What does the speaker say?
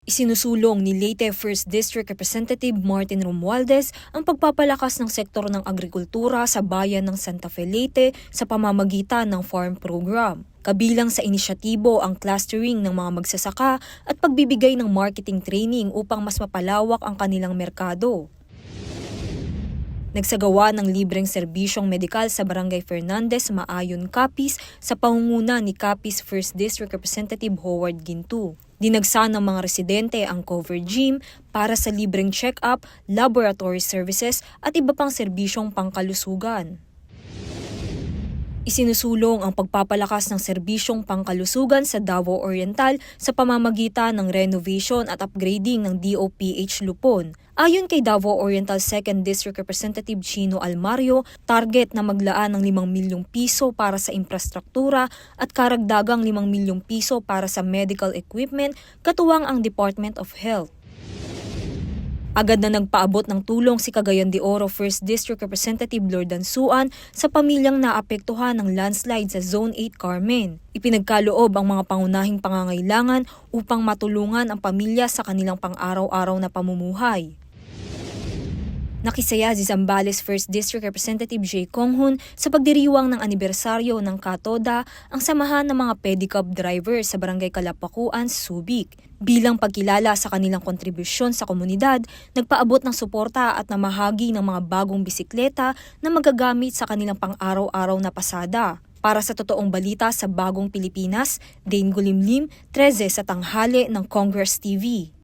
Isinusulong ni Leyte 1st District Representative Martin Romualdez ang pagpapalakas ng sektor ng agrikultura sa bayan ng Santa Fe Leyte sa pamamagitan ng farm program. Kabilang sa inisyatibo ang clustering ng mga magsasaka at pagbibigay ng marketing training upang mas mapalawak ang kanilang merkado. Nagsagawa ng libreng serbisyong medikal sa Barangay Fernandez, Maayon, Capiz sa pangunguna ni Capiz 1st District Representative Howard Gintu. Dinagsa ng mga residente ang covered gym para sa libreng check-up, laboratory services at iba pang serbisyong pangkalusugan. Isinusulong ang pagpapalakas ng serbisyong pangkalusugan sa Davao Oriental sa pamamagitan ng renovation at upgrading ng DOPH Lupon. Ayon kay Davao Oriental 2nd District Representative Chino Almario, target na maglaan ng 5 milyong piso para sa infrastruktura at karagdagang 5 milyong piso para sa medical equipment katuwang ang Department of Health. Agad na nagpaabot ng tulong si Cagayan de Oro 1st District Representative Lord Dansuan sa pamilyang naapektuhan ng landslide sa Zone 8 Carmen. Ipinagkaloob ang mga pangunahing pangangailangan upang matulungan ang pamilya sa kanilang pang-araw-araw na pamumuhay. Nakisaya si Zambales 1st District Representative J. Konghun sa pagdiriwang ng anibersaryo ng Katoda, ang samahan ng mga pedicab driver sa Barangay Kalapakuan, Subic. Bilang pagkilala sa kanilang kontribusyon sa komunidad, nagpaabot ng suporta at namahagi ng mga bagong bisikleta na magagamit sa kanilang pang-araw-araw na pasada. Para sa totoong balita sa Bagong Pilipinas, Dane Gulimlim, 13 sa tanghali ng Congress TV.